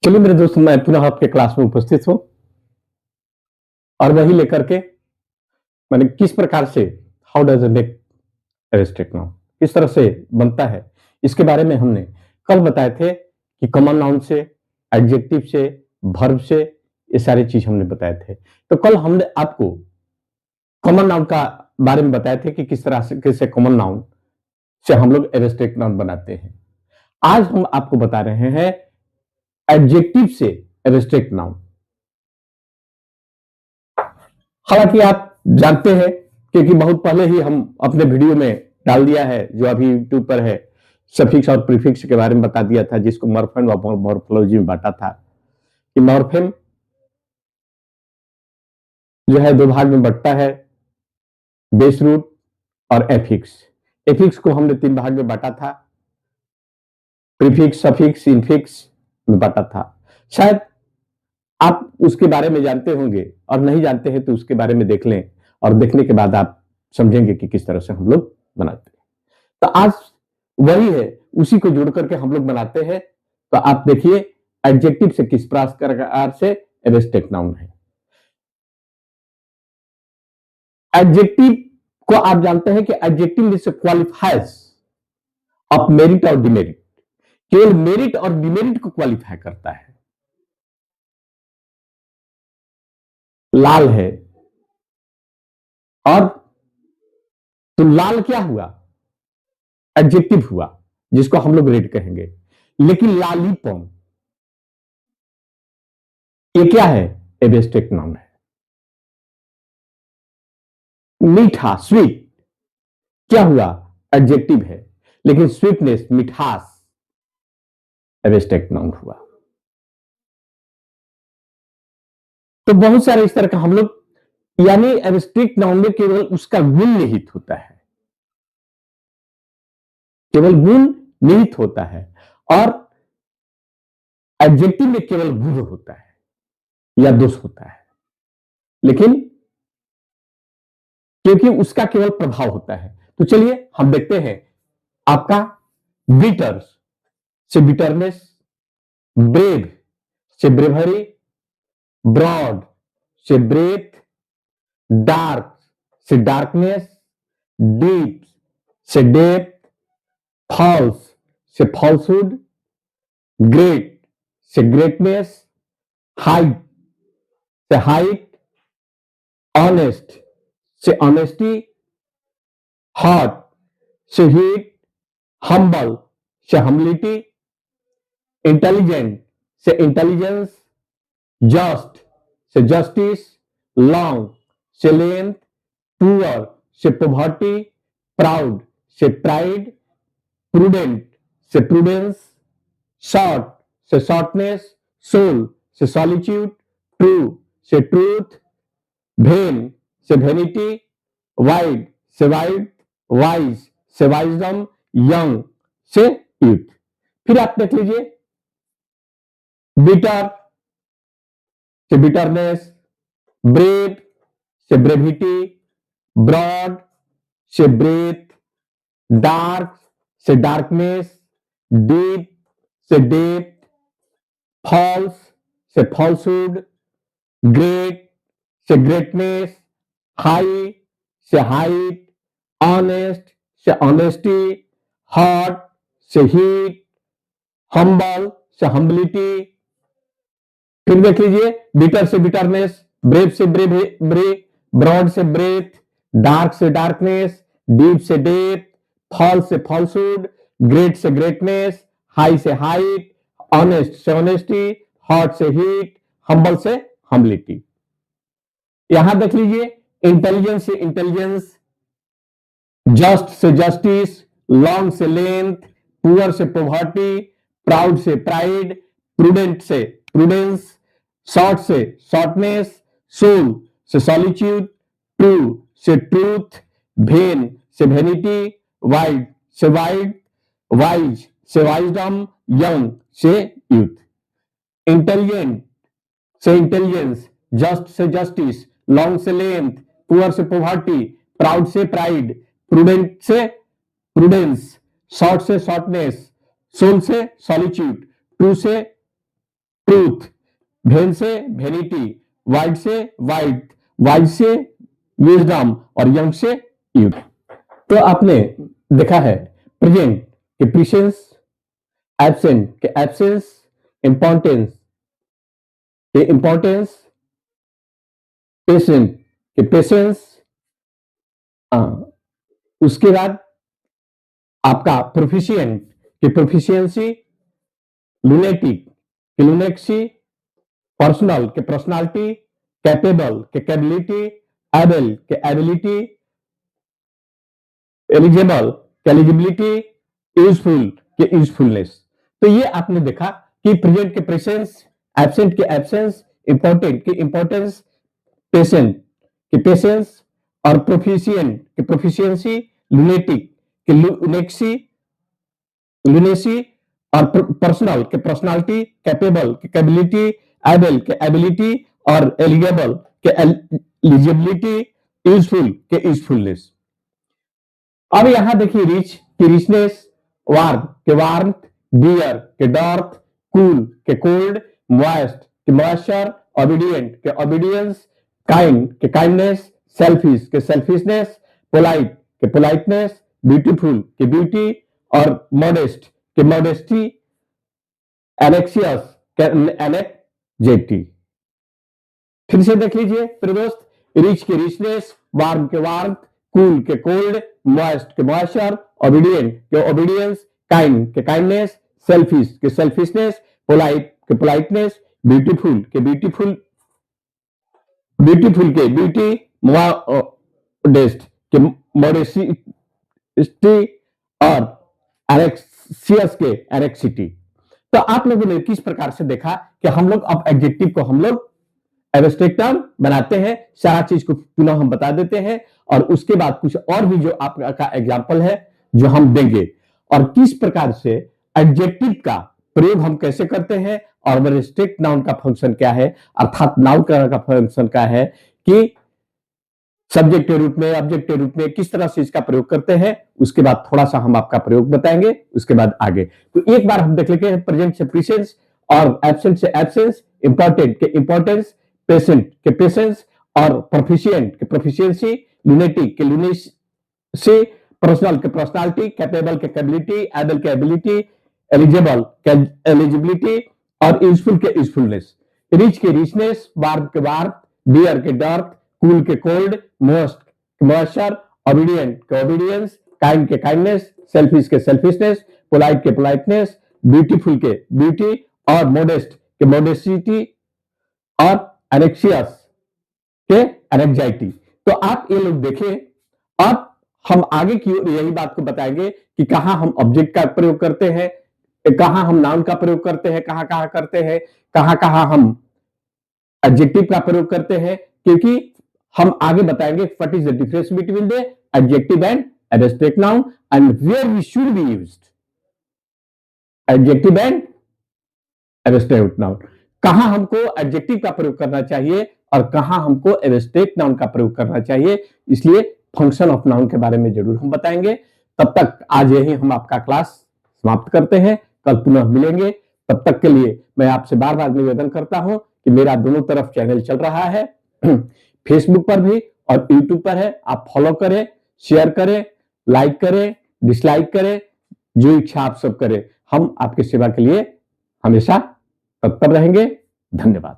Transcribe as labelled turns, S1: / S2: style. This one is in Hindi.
S1: चलिए मेरे दोस्त, मैं पुनः आपके क्लास में उपस्थित हूँ और वही लेकर के मैंने किस प्रकार से how does a make abstract noun किस तरह से बनता है, इसके बारे में हमने कल बताए थे कि कॉमन नाउन से, एडजेक्टिव से, वर्ब से, ये सारी चीज हमने बताए थे। तो कल हमने आपको कॉमन नाउन का बारे में बताए थे कि किस तरह से कैसे कॉमन नाउन से हम लोग एब्स्ट्रैक्ट नाउन बनाते हैं। आज हम आपको बता रहे हैं एडजेक्टिव से एब्स्ट्रैक्ट नाउन। हालांकि आप जानते हैं, क्योंकि बहुत पहले ही हम अपने वीडियो में डाल दिया है, जो अभी यूट्यूब पर है, सफिक्स और प्रीफिक्स के बारे में बता दिया था, जिसको मॉर्फेम और मॉर्फोलॉजी में बांटा था कि मॉर्फेम जो है दो भाग में बंटता है, बेस रूट और एफिक्स। एफिक्स को हमने तीन भाग में बांटा था, प्रीफिक्स, सफिक्स, इनफिक्स में बांटा था। शायद आप उसके बारे में जानते होंगे, और नहीं जानते हैं तो उसके बारे में देख लें, और देखने के बाद आप समझेंगे कि किस तरह से हम लोग बनाते हैं। तो आज वही है, उसी को जोड़ करके हम लोग बनाते हैं। तो आप देखिए एडजेक्टिव से किस प्रकार से एब्स्ट्रैक्ट नाउन है। एडजेक्टिव को आप जानते हैं कि एडजेक्टिव मींस क्वालिफायर्स ऑफ मेरिट और डिमेरिट। केवल मेरिट और डिमेरिट को क्वालिफाई करता है। लाल है, और तो लाल क्या हुआ? एडजेक्टिव हुआ, जिसको हम लोग रेड कहेंगे। लेकिन लालीपॉम ये क्या है? एब्स्ट्रैक्ट नाउन है। मीठा, स्वीट, क्या हुआ? एडजेक्टिव है। लेकिन स्वीटनेस, मिठास, एब्स्ट्रैक्ट नाउन हुआ। तो बहुत सारे इस तरह का हम लोग, यानी एब्स्ट्रैक्ट नाउन में केवल उसका गुण निहित होता है, केवल गुण निहित होता है, और एडजेक्टिव में केवल गुण होता है या दोष होता है। लेकिन क्योंकि उसका केवल प्रभाव होता है। तो चलिए हम देखते हैं। आपका बिटर से बिटरनेस, ब्रेव से ब्रेवरी, ब्रॉड से ब्रेथ, डार्क से डार्कनेस, डीप से डेप्थ, फॉल्स से फॉल्सहुड, ग्रेट से ग्रेटनेस, हाइट से हाइट, ऑनेस्ट से ऑनेस्टी, हॉट से हीट, हम्बल से हम्बिलिटी, इंटेलिजेंट से intelligence, just say justice, long से लेंथ, पुअर से पॉवर्टी, प्राउड से प्राइड, प्रूडेंट से प्रूडेंस, शॉर्ट से शॉर्टनेस, सोल से सॉलिट्यूड, ट्रू से ट्रूथ, भेन से वेनिटी, वाइड से वाइड, वाइज से वाइजडम, यंग से यूथ। फिर आप देख लीजिए, बिटर से बिटरनेस, ब्रेव से ब्रेविटी, ब्रॉड से ब्रेथ, डार्क से डार्कनेस, डीप से डेप्थ, फॉल्स से फॉल्सहुड, ग्रेट से ग्रेटनेस, हाई से हाइट, ऑनेस्ट से ऑनेस्टी, हॉट से हीट, हम्बल से हम्बिलिटी। फिर देख लीजिए, बिटर से बिटरनेस, ब्रेव से ब्रे, ब्रॉड से ब्रेथ, डार्क से डार्कनेस, डीप से डेप्थ, फॉल से फॉल्सहुड, ग्रेट से ग्रेटनेस, हाई से हाइट, ऑनेस्ट से ऑनेस्टी, हॉट से हीट, हम्बल से हम्बिलिटी। यहां देख लीजिए, इंटेलिजेंस से intelligence, just say justice, long से लेंथ, पुअर से पॉवर्टी, प्राउड से प्राइड, प्रूडेंट से प्रूडेंस, शॉर्ट से शॉर्टनेस, सोल से सॉलिट्यूड, ट्रू से ट्रूथ, भेन से वेनिटी, वाइड से वाइड, वाइज से वाइजडम, यंग से यूथ। इंटेलिजेंट से intelligence, just say justice, long से लेंथ, पुअर से पॉवर्टी, प्राउड से प्राइड, प्रूडेंट से प्रूडेंस, शॉर्ट से शॉर्टनेस, सोल से सॉलिट्यूड, ट्रू से ट्रूथ, भेन से वेनिटी, वाइड से वाइट, वाइज से विजडम और यंग से यूथ। तो आपने देखा है प्रेजेंट के प्रेजेंस, एब्सेंट के एब्सेंस, इंपॉर्टेंस के इंपॉर्टेंस, पेशेंट के पेशेंस, उसके बाद आपका प्रोफिशिएंट की प्रोफिशिएंसी, लुनेटिक की लुनेक्सी, पर्सनल के पर्सनालिटी, कैपेबल के कैपेबिलिटी, एबल के एबिलिटी, एलिजिबल के एलिजिबिलिटी, यूजफुल के यूजफुलनेस। तो ये आपने देखा कि प्रेजेंट के प्रेजेंस, एब्सेंट के एब्सेंस, इंपॉर्टेंट के इंपॉर्टेंस, पेशेंट के पेशेंस और प्रोफिशिएंट के प्रोफिशिएंसी, लुनेटिक के लुनेक्सी, लुनेसी और पर्सनल के पर्सनालिटी, कैपेबल के कैपेबिलिटी, एबल के एबिलिटी और एलिजिबल के एलिजिबिलिटी, यूजफुल के यूजफुलनेस। अब यहां देखिए रिच की रिचनेस, वार्म के वार्म, डियर के डॉर्थ, कूल के कोल्ड, मॉइस्ट के मॉइस्चर, ओबीडिएंट के ओबीडियंस, काइंड के काइंडनेस, सेल्फिश के सेल्फिशनेस, पोलाइट के पोलाइटनेस, ब्यूटीफुल के ब्यूटी और मॉडेस्ट के मॉडेस्टी, एनेक्सियस के एनेक्जेटी। फिर से देख लीजिए प्रिय दोस्त, रिच के रिचनेस, वार्म के वार्म, कूल के कोल्ड, मॉइस्ट के मॉइस्चर, ओबीडिएंट के ओबीडियंस, काइंड के काइंडनेस, सेल्फिश के सेल्फिशनेस, पोलाइट के पोलाइटनेस, ब्यूटीफुल के ब्यूटीफुल, ब्यूटीफुल के ब्यूटी, मॉडेस्ट के मॉडेस्टी और एनेक्सियस के एनेक्सिटी। तो आप लोगों ने किस प्रकार से देखा कि हम लोग अब एडजेक्टिव को हम लोग एब्स्ट्रैक्ट टर्म बनाते हैं, सारा चीज को पुनः हम बता देते हैं और उसके बाद कुछ और भी जो आपका एग्जाम्पल है जो हम देंगे और किस प्रकार से एडजेक्टिव का प्रयोग हम कैसे करते हैं और एब्स्ट्रैक्ट नाउन का फंक्शन क्या है, अर्थात नाउन का फंक्शन क्या है कि सब्जेक्ट के रूप में, ऑब्जेक्ट के रूप में किस तरह से इसका प्रयोग करते हैं, उसके बाद थोड़ा सा हम आपका प्रयोग बताएंगे, उसके बाद आगे। तो एक बार हम देख लेते हैं प्रेजेंट से प्रेजेंस और एब्सेंट से एब्सेंस, इंपॉर्टेंट के इंपॉर्टेंस, पेशेंट के पेशेंस और प्रोफिशिएंट के प्रोफिशिएंसी, लुनेटिक के लुनेसी, पर्सनल के पर्सनालिटी, कैपेबल के कैपेबिलिटी, एबल के एबिलिटी, एलिजिबल के एलिजिबिलिटी और यूजफुल के यूजफुलनेस, रिच के रिचनेस, वार्म के वार्म, डियर के डर्थ, कूल के कोल्ड, मोस्ट मॉइस्चर, ओबीडिएंट के ओबीडियंस, काइंड के काइंडनेस, सेल्फिश के सेल्फिशनेस, पोलाइट के पोलाइटनेस, ब्यूटीफुल के ब्यूटी और मॉडेस्ट के मॉडेस्टी और एनेक्सियस के एनेक्जाइटी। तो आप ये लोग देखें। अब हम आगे की ओर यही बात को बताएंगे कि कहां हम ऑब्जेक्ट का प्रयोग करते हैं, कहां हम नाउन का प्रयोग करते हैं, कहां कहां करते हैं, कहां कहां हम एडजेक्टिव का प्रयोग करते हैं, क्योंकि हम आगे बताएंगे what is the difference between the adjective and abstract noun and where we should be used adjective and abstract noun, कहां हमको एडजेक्टिव का प्रयोग करना चाहिए और कहां हमको एब्स्ट्रैक्ट नाउन का प्रयोग करना चाहिए। इसलिए फंक्शन ऑफ नाउन के बारे में जरूर हम बताएंगे। तब तक आज यही हम आपका क्लास समाप्त करते हैं, कल पुनः मिलेंगे। तब तक के लिए मैं आपसे बार बार निवेदन करता हूं कि मेरा दोनों तरफ चैनल चल रहा है, फेसबुक पर भी और यूट्यूब पर है, आप फॉलो करें, शेयर करें, लाइक करें, डिसलाइक करें, जो इच्छा आप सब करें। हम आपकी सेवा के लिए हमेशा तत्पर रहेंगे। धन्यवाद।